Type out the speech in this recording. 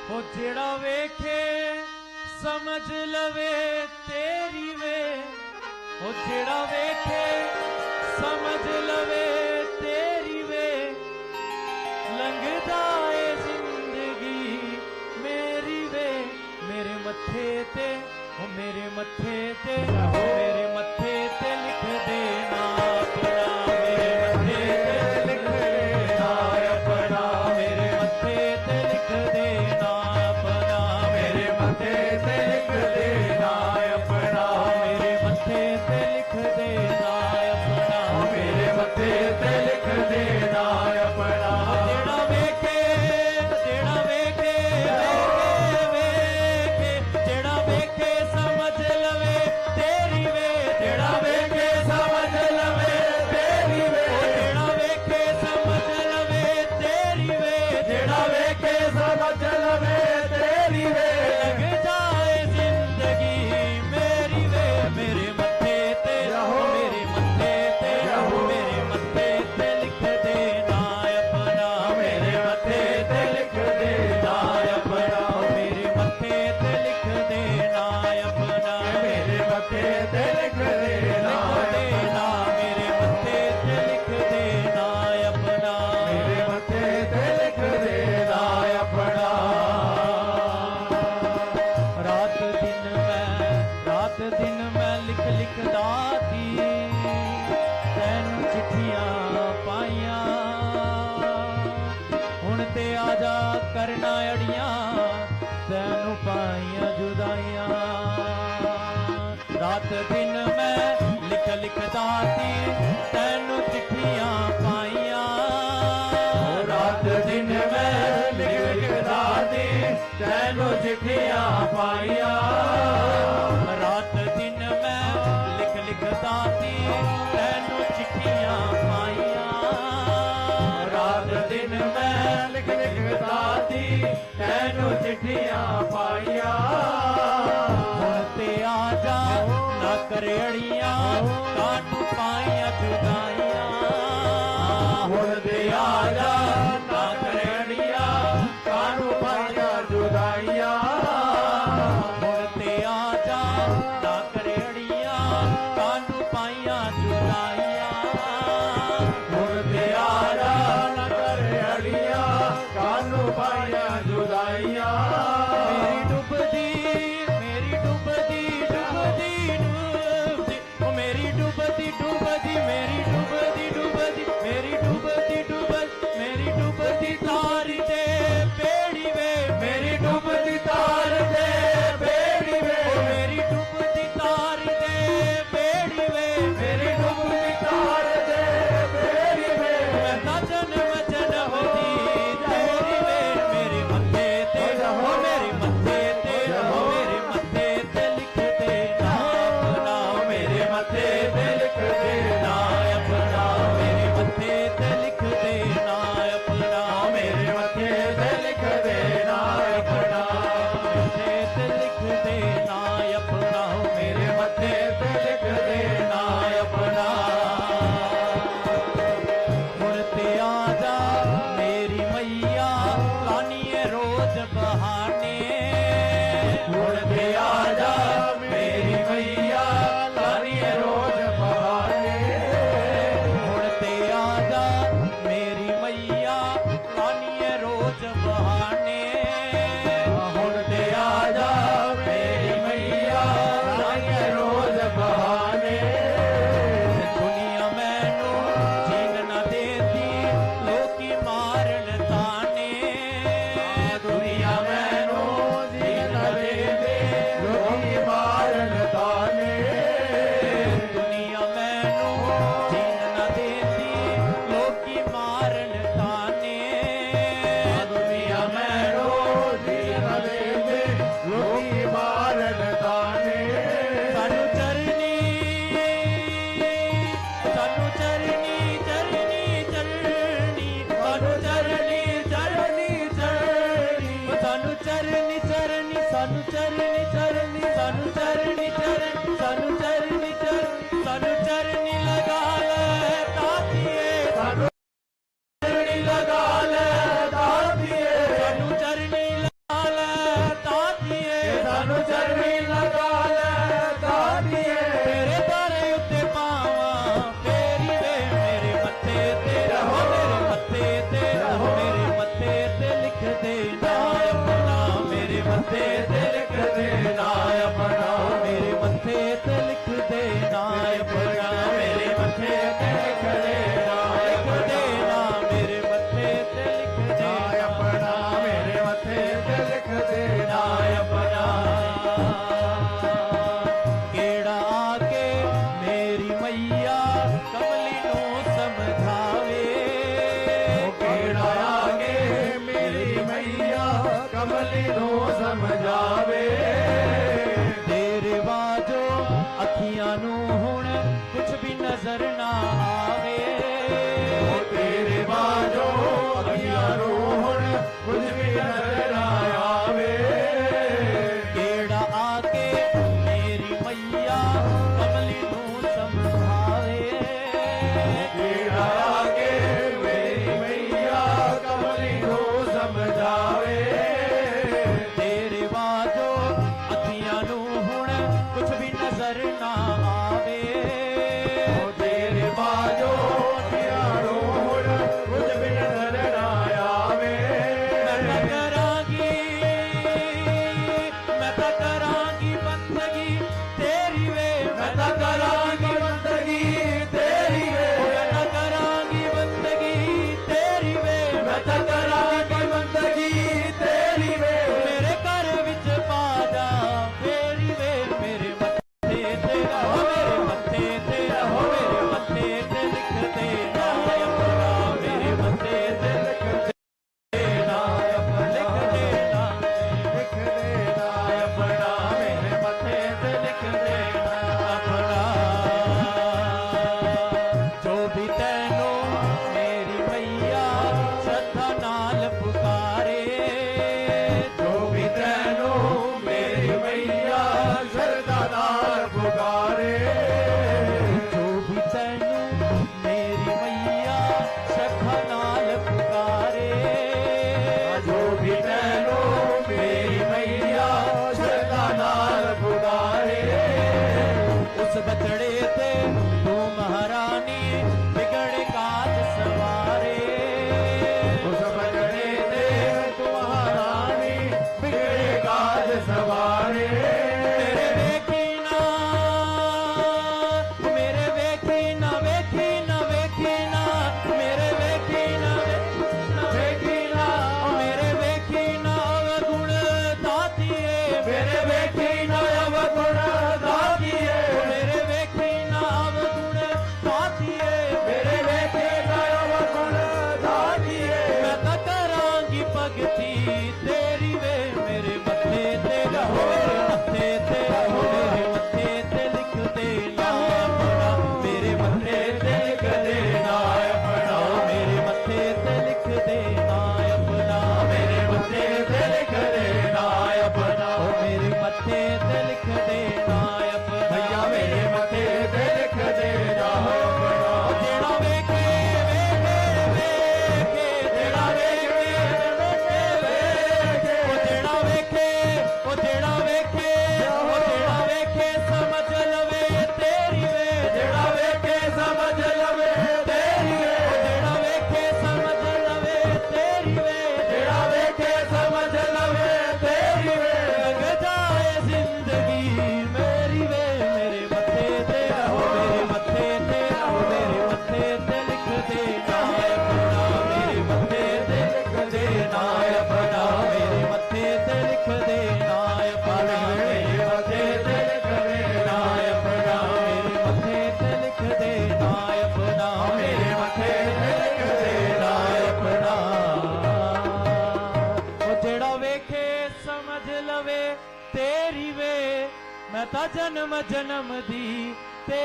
हो जेड़ा वेखे समझ लवे तेरी वे, हो जेड़ा वेखे समझ लवे तेरी वे, लंघ जाए जिंदगी मेरी वे। मेरे मत्थे ते हो मेरे मत्थे ते हो मेरे मत्थे ते लिख देना अपना, मेरे मत्थे ते लिख देना अपना, मेरे मत्थे ते लिख देना अपना, मेरे मत्थे ते लिख देना अपना, मेरे मत्थे ते लिख देना अपना, मेरे मत्थे ते लिख देना अपना। जेड़ा वेखे जेड़ा वेखे वेखे जेड़ा वेखे समझ लवे तेरी वे, जेड़ा वेखे समझ लवे तेरी वे, जेड़ा वेखे समझ लवे तेरी वे, जेड़ा वेखे समझ लवे तेरी वे, लग जाए जिंदगी मेरी वे। मेरे मत्थे ते रहो मेरे मत्थे ते रहो मेरे मत्थे ते लिख देना अपना, मेरे मत्थे ते लिख देना अपना, मेरे मत्थे ते लिख देना अपना, मेरे मत्थे ते लिख देना अपना, मेरे मत्थे ते लिख देना अपना, मेरे मत्थे ते लिख देना अपना। रात दिन मैं लिख लिख दाती तैनू चिट्ठियां पाइया, हुण ते आजा करना अड़ियां तैनू पाइया जुदाइयां। रात दिन मैं लिख लिख दाती तैनू चिट्ठियां पाइया, रात दिन मैं लिख लिख दाती तैनू चिट्ठियां पाइया, रात दिन मैं लिख लिख दाती तैनू चिट्ठियां पाइया, रात दिन मैं लिख लिख दाती तैनू चिट्ठियां पाइया। हुण ते आजा ना करे अड़ियां कानू पाइया जुदाइयां, हुण ते आजा ना करे अड़ियां कानू पाइया जुदाइयां, हुण ते आजा ना करे अड़ियां कानू पाइया जुदाइयां, हुण ते आजा ना करे अड़ियां कानू पाइया जुदाइयां। मेरी डुबदी मेरी डुबदी डुबदी डुबदी ओ मेरी डुबदी डुबदी मेरी डुबदी डुबदी मेरी डुबदी डुबदी मेरी डुबदी तार दे बेड़ी वे, मेरी डुबदी तार दे बेड़ी वे, मेरी डुबदी तार दे बेड़ी वे, मेरी डुबदी तार दे बेड़ी वे, मैं ना जन्म होती तेरी वे। मेरे मत्थे ते रहो मेरे मत्थे ते रहो मेरे मत्थे ते लिख देना अपना, मेरे मत्थे ते लिख देना अपना, मेरे मत्थे ते लिख देना अपना, मेरे मत्थे ते लिख देना अपना, मत्थे ते लिख देना अपना, मेरे मत्थे ते लिख देना अपना। हुण ते आजा मेरी मैया लानिए रोज बहाने, हुण ते आजा मेरी मैया लानिए रोज बहाने, हुण ते आजा मेरी मैया लानिए रोज बहाने, हुण ते आजा मेरी मैया लानिए रोज बहाने। दुनिया मैनू जीन ना देती लोकी मारन ताने, दुनिया मैनू जीन ना देती लोकी मारन ताने, दुनिया मैनू जीन ना देती लोकी मारन ताने, दुनिया मैनू जीन ना देती लोकी मारन ताने। सानू चरनी सानू चरनी चरनी चरनी सानू चरनी चरनी चरनी सानू चरनी चरनी सानू चरनी चरनी सानू चरनी चरनी सानू चरनी चरनी सानू चरनी लगा ले तातिए, सानू चरनी लगा ले तातिए, सानू चरनी लगा ले मत्थे ते लिख देना अपना, मेरे मत्थे ते लिख देना अपना, मेरे मत्थे ते लिख देना, मेरे मत्थे ते लिख देना अपना, मेरे मत्थे ते लिख देना अपना। केड़ा आके मेरी मैया कमली नूं समझावे, केड़ा आके मेरी मैया कमली नूं समझावे, तेरे बाजो अखियां नूं हुण कुछ भी नजर ना आवे, तेरे बाजो अखियां नूं हुण कुछ भी नजर ना आवे, केड़ा आके मेरी मैया कमली नूं समझावे, केड़ा आके मेरी मैया कमली नूं समझावे, तेरे बाजो अखियां नूं हुण कुछ भी नजर ना आवे, तेरे बाजो अखियां नूं हुण कुछ भी नजर ना आवे, मैं तां करांगी बंदगी तेरी वे, मैं तां करांगी बंदगी तेरी वे, मैं तां करांगी बंदगी तेरी वे, मैं तां करांगी बंदगी तेरी वे, मेरे घर विच पा जा फेरी वे, मेरे मत्थे ते रहो, मेरे मत्थे ते रहो, मेरे मत्थे ते लिख देना अपना, मेरे मत्थे ते लिख देना अपना, लिख देना अपना, मेरे मत्थे ते लिख देना अपना। जो भी तैनू मेरी मैया श्रद्धा नाल पुकारे, जो भी तैनू मेरी मैया श्रद्धा नाल पुकारे, जो भी तैनू मेरी मैया श्रद्धा नाल पुकारे, जो भी तैनू मेरी मैया श्रद्धा नाल पुकारे, उस बछड़े ते तू महारानी बिगड़े काज सवारे, उस बछड़े ते तू महारानी बिगड़े काज सवारे, तेरे वेखी ना मेरे वेखी ना वेखी ना वेखी ना, मेरे वेखी ना वेखी ना, मेरे वेखी ना अवगुण दातिए, मेरे वेखी ना अवगुण दातिए, मेरे वेखी ना अवगुण दातिए, मेरे वेखी ना अवगुण दातिए, मैं तां करांगी भगती तेरी वे, मेरे मत्थे ते रहो, मेरे मत्थे ते रहो, मेरे मत्थे ते लिख देना अपना, मेरे मत्थे ते लिख देना अपना, मेरे मत्थे ते लिख देना अपना, मेरे मत्थे ते लिख देना अपना, मेरे मत्थे ते लिख देना अपना, भैया मेरे मत्थे ते लिख देना अपना, जेड़ा वेखे वेखे वेखे, जेड़ा वेखे वेखे वेखे, जेड़ा वेखे जेड़ा वेखे जेड़ा वेखे समझ लवे तेरी वे, जेड़ा वेखे समझ लवे तेरी वे, जेड़ा वेखे समझ लवे तेरी वे, जेड़ा वेखे समझ लवे तेरी वे, लग जाए जिंदगी मेरी वे, मेरे मत्थे ते रहो, मेरे मत्थे ते रहो, मेरे मत्थे ते लिख देना अपना, मेरे मत्थे ते लिख देना अपना, मेरे मत्थे ते लिख देना अपना, मेरे मत्थे ते लिख देना अपना, मेरे मत्थे ते लिख देना अपना, मेरे मत्थे ते लिख देना अपना। ओ जेड़ा वेखे समझ लवे तेरी वे, मैं तां जन्म जन्म दी ते